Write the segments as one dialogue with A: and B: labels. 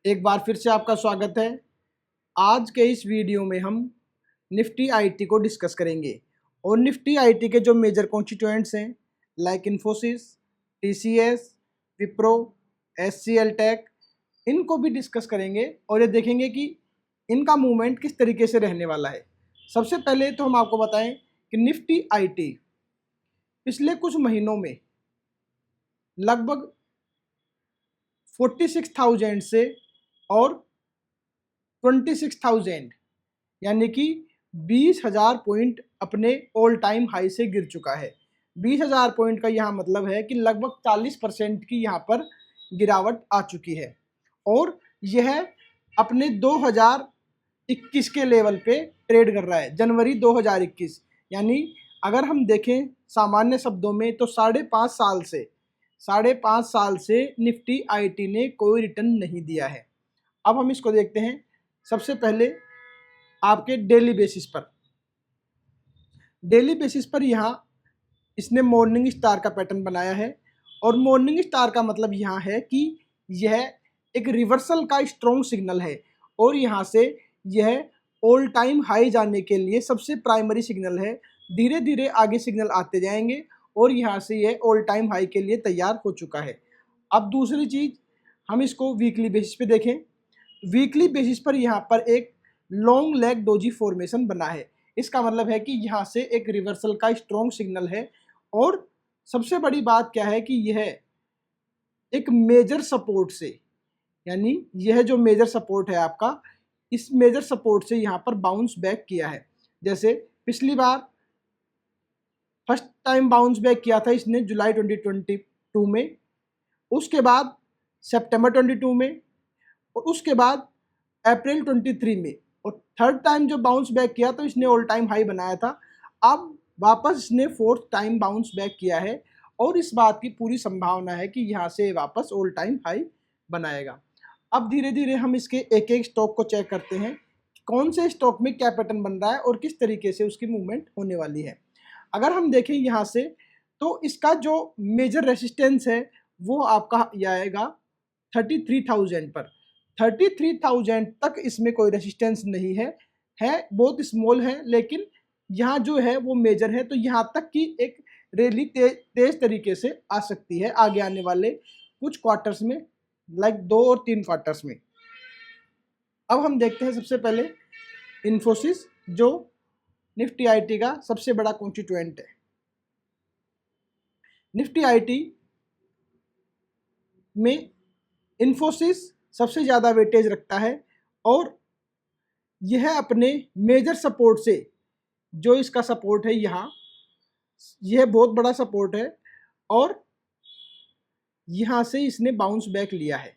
A: एक बार फिर से आपका स्वागत है। आज के इस वीडियो में हम निफ्टी आईटी को डिस्कस करेंगे और निफ्टी आईटी के जो मेजर कॉन्स्टिट्यूएंट्स हैं like Infosys, TCS, Wipro, HCL Tech, इनको भी डिस्कस करेंगे और ये देखेंगे कि इनका मूवमेंट किस तरीके से रहने वाला है। सबसे पहले तो हम आपको बताएं कि निफ्टी आईटी पिछले कुछ महीनों में लगभग 46,000 से और 26,000 यानी कि 20,000 पॉइंट अपने ऑल टाइम हाई से गिर चुका है। 20,000 पॉइंट का यहाँ मतलब है कि लगभग 40% की यहाँ पर गिरावट आ चुकी है और यह अपने 2021 के लेवल पे ट्रेड कर रहा है। जनवरी 2021 यानी अगर हम देखें सामान्य शब्दों में तो 5.5 साल से निफ्टी आईटी ने कोई रिटर्न नहीं दिया है। अब हम इसको देखते हैं। सबसे पहले आपके डेली बेसिस पर यहाँ इसने मॉर्निंग स्टार का पैटर्न बनाया है और मॉर्निंग स्टार का मतलब यहाँ है कि यह एक रिवर्सल का स्ट्रॉन्ग सिग्नल है और यहाँ से यह ऑल टाइम हाई जाने के लिए सबसे प्राइमरी सिग्नल है। धीरे धीरे आगे सिग्नल आते जाएंगे और यहाँ से यह ऑल टाइम हाई के लिए तैयार हो चुका है। अब दूसरी चीज़ हम इसको वीकली बेसिस पे देखें। वीकली बेसिस पर यहाँ पर एक लॉन्ग लेग डोजी फॉर्मेशन बना है। इसका मतलब है कि यहाँ से एक रिवर्सल का स्ट्रॉन्ग सिग्नल है और सबसे बड़ी बात क्या है कि यह एक मेजर सपोर्ट से, यानी यह जो मेजर सपोर्ट है आपका, इस मेजर सपोर्ट से यहाँ पर बाउंस बैक किया है। जैसे पिछली बार फर्स्ट टाइम बाउंस बैक किया था इसने जुलाई 2022 में, उसके बाद सितंबर 22 में और उसके बाद अप्रैल 23 में, और थर्ड टाइम जो बाउंस बैक किया तो इसने ऑल टाइम हाई बनाया था। अब वापस इसने फोर्थ टाइम बाउंस बैक किया है और इस बात की पूरी संभावना है कि यहाँ से वापस ऑल टाइम हाई बनाएगा। अब धीरे धीरे हम इसके एक एक स्टॉक को चेक करते हैं, कौन से स्टॉक में क्या पैटर्न बन रहा है और किस तरीके से उसकी मूवमेंट होने वाली है। अगर हम देखें यहाँ से तो इसका जो मेजर रेसिस्टेंस है वो आपका आएगा 33,000 पर। 33,000 तक इसमें कोई रेसिस्टेंस नहीं है, बहुत स्मॉल है, लेकिन यहाँ जो है वो मेजर है। तो यहाँ तक की एक रैली तेज तरीके से आ सकती है आगे आने वाले कुछ क्वार्टर्स में, लाइक 2 और 3 क्वार्टर्स में। अब हम देखते हैं सबसे पहले इन्फोसिस, जो निफ्टी आईटी का सबसे बड़ा कॉन्स्टिट्यूएंट है। निफ्टी आईटी में इन्फोसिस सबसे ज़्यादा वेटेज रखता है और यह अपने मेजर सपोर्ट से, जो इसका सपोर्ट है यहाँ, यह बहुत बड़ा सपोर्ट है और यहाँ से इसने बाउंस बैक लिया है।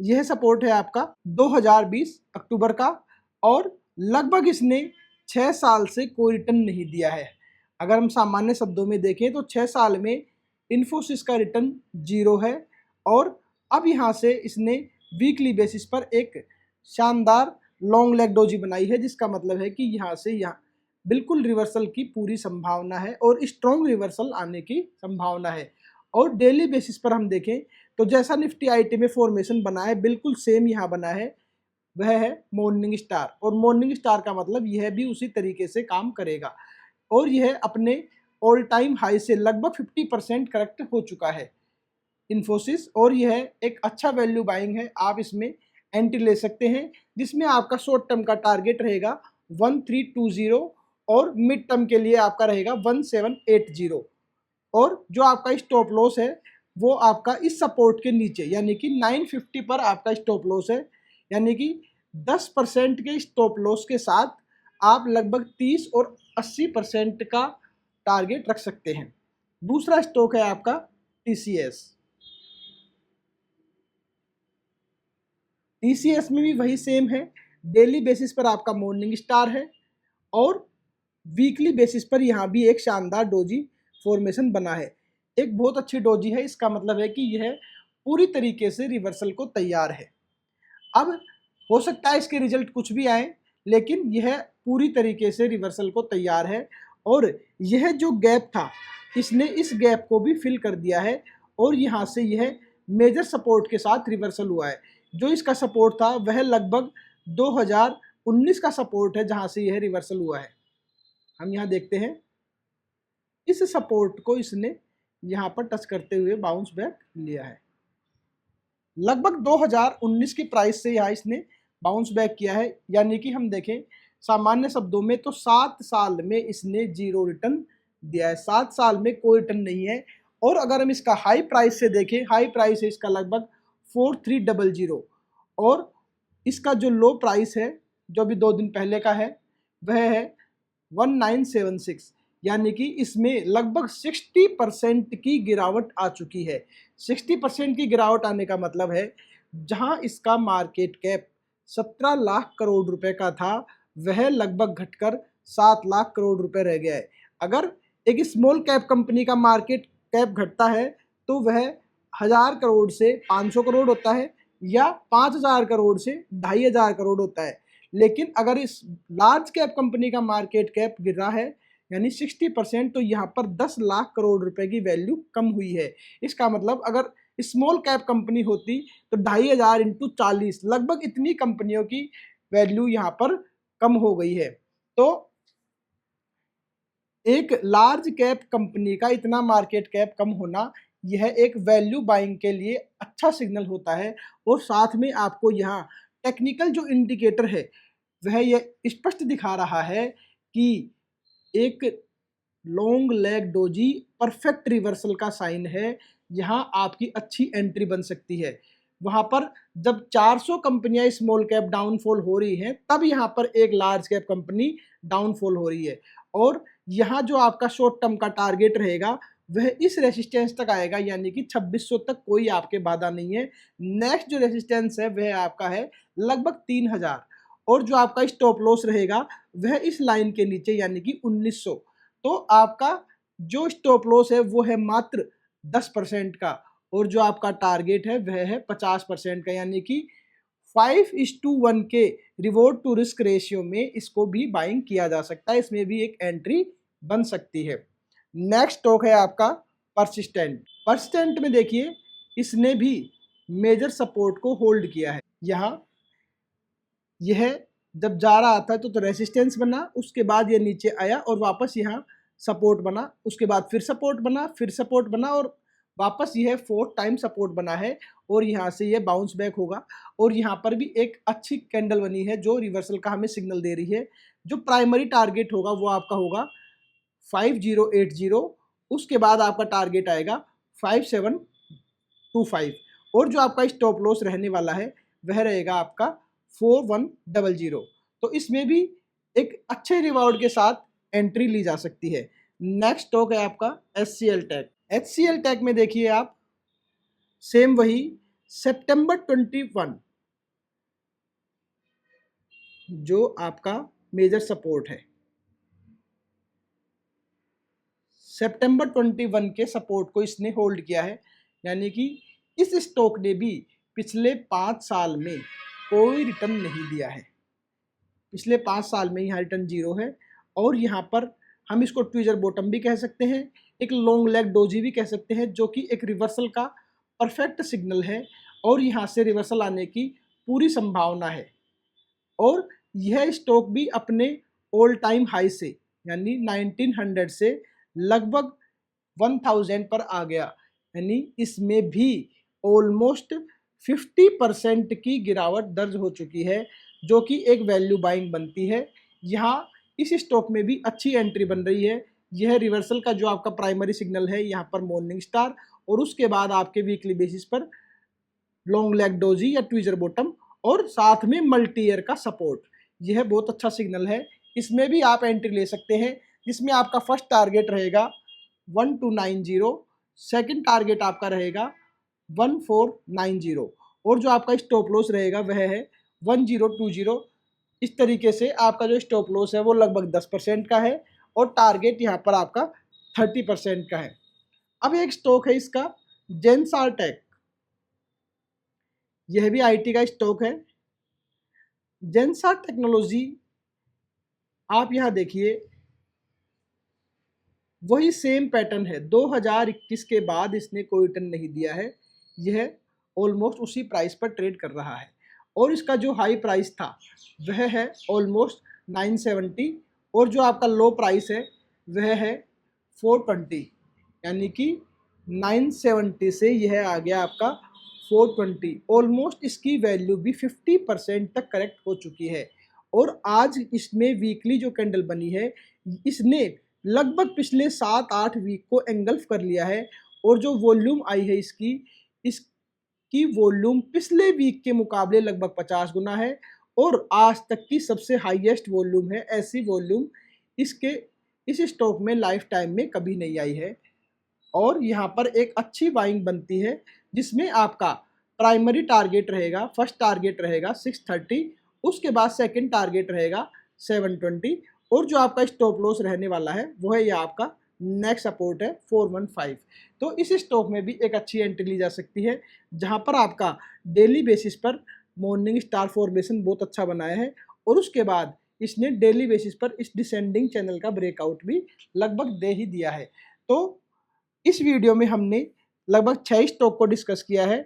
A: यह सपोर्ट है आपका 2020 अक्टूबर का और लगभग इसने 6 साल से कोई रिटर्न नहीं दिया है। अगर हम सामान्य शब्दों में देखें तो 6 साल में इन्फोसिस का रिटर्न 0 है और अब यहाँ से इसने वीकली बेसिस पर एक शानदार लॉन्ग लेग डोजी बनाई है, जिसका मतलब है कि यहाँ से यहाँ बिल्कुल रिवर्सल की पूरी संभावना है और स्ट्रॉन्ग रिवर्सल आने की संभावना है। और डेली बेसिस पर हम देखें तो जैसा निफ्टी आईटी में फॉर्मेशन बना है बिल्कुल सेम यहाँ बना है, वह है मॉर्निंग स्टार। और मॉर्निंग स्टार का मतलब यह भी उसी तरीके से काम करेगा और यह अपने ऑल टाइम हाई से लगभग 50% करेक्ट हो चुका है इन्फोसिस, और यह एक अच्छा वैल्यू बाइंग है। आप इसमें एंट्री ले सकते हैं, जिसमें आपका शॉर्ट टर्म का टारगेट रहेगा 1320 और मिड टर्म के लिए आपका रहेगा 1780 और जो आपका स्टॉप लॉस है वो आपका इस सपोर्ट के नीचे यानी कि 950 पर आपका स्टॉप लॉस है। यानी कि 10% के स्टॉप लॉस के साथ आप लगभग 30 और 80% का टारगेट रख सकते हैं। दूसरा स्टॉक है आपका टीसीएस। टीसीएस में भी वही सेम है, डेली बेसिस पर आपका मॉर्निंग स्टार है और वीकली बेसिस पर यहाँ भी एक शानदार डोजी फॉर्मेशन बना है। एक बहुत अच्छी डोजी है, इसका मतलब है कि यह पूरी तरीके से रिवर्सल को तैयार है। अब हो सकता है इसके रिजल्ट कुछ भी आए, लेकिन यह पूरी तरीके से रिवर्सल को तैयार है और यह जो गैप था इसने इस गैप को भी फिल कर दिया है और यहाँ से यह मेजर सपोर्ट के साथ रिवर्सल हुआ है। जो इसका सपोर्ट था वह लगभग 2019 का सपोर्ट है, जहां से यह रिवर्सल हुआ है। हम यहाँ देखते हैं इस सपोर्ट को इसने यहाँ पर टच करते हुए बाउंस बैक लिया है। लगभग 2019 की प्राइस से यहाँ इसने बाउंस बैक किया है, यानी कि हम देखें सामान्य शब्दों में तो 7 साल में इसने 0 रिटर्न दिया है, 7 साल में कोई रिटर्न नहीं है। और अगर हम इसका हाई प्राइस से देखें, हाई प्राइस है इसका लगभग 4300 और इसका जो लो प्राइस है जो अभी 2 दिन पहले का है वह है 1976, यानी कि इसमें लगभग 60% की गिरावट आ चुकी है। 60% की गिरावट आने का मतलब है जहां इसका मार्केट कैप 17 लाख करोड़ रुपए का था वह लगभग घटकर 7 लाख करोड़ रुपए रह गया है। अगर एक स्मॉल कैप कंपनी का मार्केट कैप घटता है तो वह 1000 करोड़ से 500 करोड़ होता है या 5000 करोड़ से 2500 करोड़ होता है। लेकिन अगर इस लार्ज कैप कंपनी का मार्केट कैप गिर रहा है यानी 60%, तो यहाँ पर 10 लाख करोड़ रुपए की वैल्यू कम हुई है। इसका मतलब अगर स्मॉल कैप कंपनी होती तो 2500 इंटू 40, लगभग इतनी कंपनियों की वैल्यू यहाँ पर कम हो गई है। तो एक लार्ज कैप कंपनी का इतना मार्केट कैप कम होना यह एक वैल्यू बाइंग के लिए अच्छा सिग्नल होता है। और साथ में आपको यहाँ टेक्निकल जो इंडिकेटर है वह यह स्पष्ट दिखा रहा है कि एक long leg doji perfect reversal का साइन है। यहाँ आपकी अच्छी एंट्री बन सकती है। वहाँ पर जब 400 कंपनियां स्मॉल कैप डाउनफॉल हो रही हैं तब यहाँ पर एक लार्ज कैप कंपनी डाउनफॉल हो रही है। और यहाँ जो आपका शॉर्ट टर्म का टारगेट रहेगा वह इस रेसिस्टेंस तक आएगा, यानी कि 2600 तक कोई आपके बाधा नहीं है। नेक्स्ट जो रेसिस्टेंस है वह आपका है लगभग 3000 और जो आपका स्टॉप लॉस रहेगा वह इस लाइन के नीचे यानी कि 1900। तो आपका जो स्टॉप लॉस है वो है मात्र 10% का और जो आपका टारगेट है वह है 50% का, यानी कि 5:1 के रिवॉर्ड टू रिस्क रेशियो में इसको भी बाइंग किया जा सकता है। इसमें भी एक एंट्री बन सकती है। नेक्स्ट स्टॉक है आपका परसिस्टेंट। परसिस्टेंट में देखिए इसने भी मेजर सपोर्ट को होल्ड किया है। यहाँ यह जब जा रहा था तो रेसिस्टेंस बना, उसके बाद ये नीचे आया और वापस यहाँ सपोर्ट बना, उसके बाद फिर सपोर्ट बना, फिर सपोर्ट बना और वापस यह 4th टाइम सपोर्ट बना है और यहाँ से ये बाउंस बैक होगा। और यहाँ पर भी एक अच्छी कैंडल बनी है जो रिवर्सल का हमें सिग्नल दे रही है। जो प्राइमरी टारगेट होगा वो आपका होगा 5080, उसके बाद आपका टारगेट आएगा 5725 और जो आपका स्टॉप लॉस रहने वाला है वह रहेगा आपका 4100। तो इसमें भी एक अच्छे रिवॉर्ड के साथ एंट्री ली जा सकती है। नेक्स्ट स्टॉक है आपका HCL टेक। HCL टेक में देखिए आप सेम वही सितंबर 21 जो आपका मेजर सपोर्ट है, सितंबर 21 के सपोर्ट को इसने होल्ड किया है। यानी कि इस स्टॉक ने भी पिछले 5 साल में कोई रिटर्न नहीं दिया है। पिछले 5 साल में यहाँ रिटर्न 0 है और यहाँ पर हम इसको ट्विजर बॉटम भी कह सकते हैं, एक लॉन्ग लेग डोजी भी कह सकते हैं, जो कि एक रिवर्सल का परफेक्ट सिग्नल है और यहाँ से रिवर्सल आने की पूरी संभावना है। और यह स्टॉक भी अपने ऑल टाइम हाई से यानी 1900 से लगभग 1000 पर आ गया, यानी इसमें भी ऑलमोस्ट 50% की गिरावट दर्ज हो चुकी है, जो कि एक वैल्यू बाइंग बनती है। यहाँ इस स्टॉक में भी अच्छी एंट्री बन रही है। यह रिवर्सल का जो आपका प्राइमरी सिग्नल है यहाँ पर मॉर्निंग स्टार और उसके बाद आपके वीकली बेसिस पर लॉन्ग लेग डोजी या ट्विजर बॉटम और साथ में मल्टी ईयर का सपोर्ट, यह बहुत अच्छा सिग्नल है। इसमें भी आप एंट्री ले सकते हैं, जिसमें आपका फर्स्ट टारगेट रहेगा 1290, सेकंड टारगेट आपका रहेगा 1490 और जो आपका स्टॉप लॉस रहेगा वह है 1020। इस तरीके से आपका जो स्टॉप लॉस है वो लगभग 10% का है और टारगेट यहाँ पर आपका 30% का है। अब एक स्टॉक है इसका जेनसार टेक, यह भी IT का स्टॉक है। जेनसार टेक्नोलॉजी आप यहाँ देखिए वही सेम पैटर्न है, 2021 के बाद इसने कोई रिटर्न नहीं दिया है। यह ऑलमोस्ट उसी प्राइस पर ट्रेड कर रहा है। और इसका जो हाई प्राइस था वह है ऑलमोस्ट 970 और जो आपका लो प्राइस है वह है 420, यानी कि 970 से यह आ गया आपका 420। ऑलमोस्ट इसकी वैल्यू भी 50% तक करेक्ट हो चुकी है। और आज इसमें वीकली जो कैंडल बनी है इसने लगभग पिछले 7-8 वीक को एंगल्फ कर लिया है। और जो वॉल्यूम आई है इसकी वॉल्यूम पिछले वीक के मुकाबले लगभग 50 गुना है और आज तक की सबसे हाईएस्ट वॉल्यूम है। ऐसी वॉल्यूम इस स्टॉक में लाइफ टाइम में कभी नहीं आई है। और यहाँ पर एक अच्छी बाइंग बनती है जिसमें आपका प्राइमरी टारगेट रहेगा, फर्स्ट टारगेट रहेगा 630, उसके बाद सेकंड टारगेट रहेगा 720 और जो आपका स्टॉप लॉस रहने वाला है वो है यह आपका नेक्स्ट सपोर्ट है 415। तो इस स्टॉक में भी एक अच्छी एंट्री ली जा सकती है जहां पर आपका डेली बेसिस पर मॉर्निंग स्टार फॉर्मेशन बहुत अच्छा बनाया है और उसके बाद इसने डेली बेसिस पर इस डिसेंडिंग चैनल का ब्रेकआउट भी लगभग दे ही दिया है। तो इस वीडियो में हमने लगभग 6 स्टॉक को डिस्कस किया है।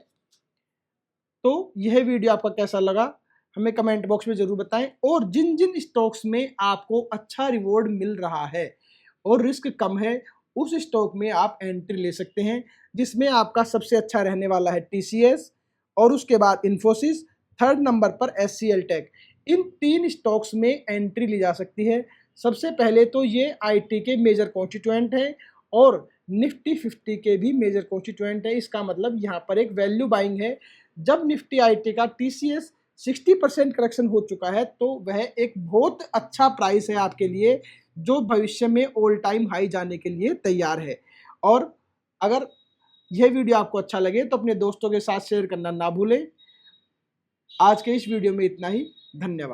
A: तो यह वीडियो आपका कैसा लगा हमें कमेंट बॉक्स में ज़रूर बताएं और जिन जिन स्टॉक्स में आपको अच्छा रिवॉर्ड मिल रहा है और रिस्क कम है उस स्टॉक में आप एंट्री ले सकते हैं, जिसमें आपका सबसे अच्छा रहने वाला है TCS और उसके बाद इन्फोसिस, थर्ड नंबर पर SCL टेक। इन 3 स्टॉक्स में एंट्री ली जा सकती है। सबसे पहले तो ये IT के मेजर कॉन्स्टिट्यूएंट हैं और निफ्टी 50 के भी मेजर कॉन्स्टिट्यूएंट है। इसका मतलब यहाँ पर एक वैल्यू बाइंग है। जब निफ्टी IT का TCS 60% करेक्शन हो चुका है तो वह एक बहुत अच्छा प्राइस है आपके लिए जो भविष्य में ऑल टाइम हाई जाने के लिए तैयार है। और अगर यह वीडियो आपको अच्छा लगे तो अपने दोस्तों के साथ शेयर करना ना भूलें। आज के इस वीडियो में इतना ही। धन्यवाद।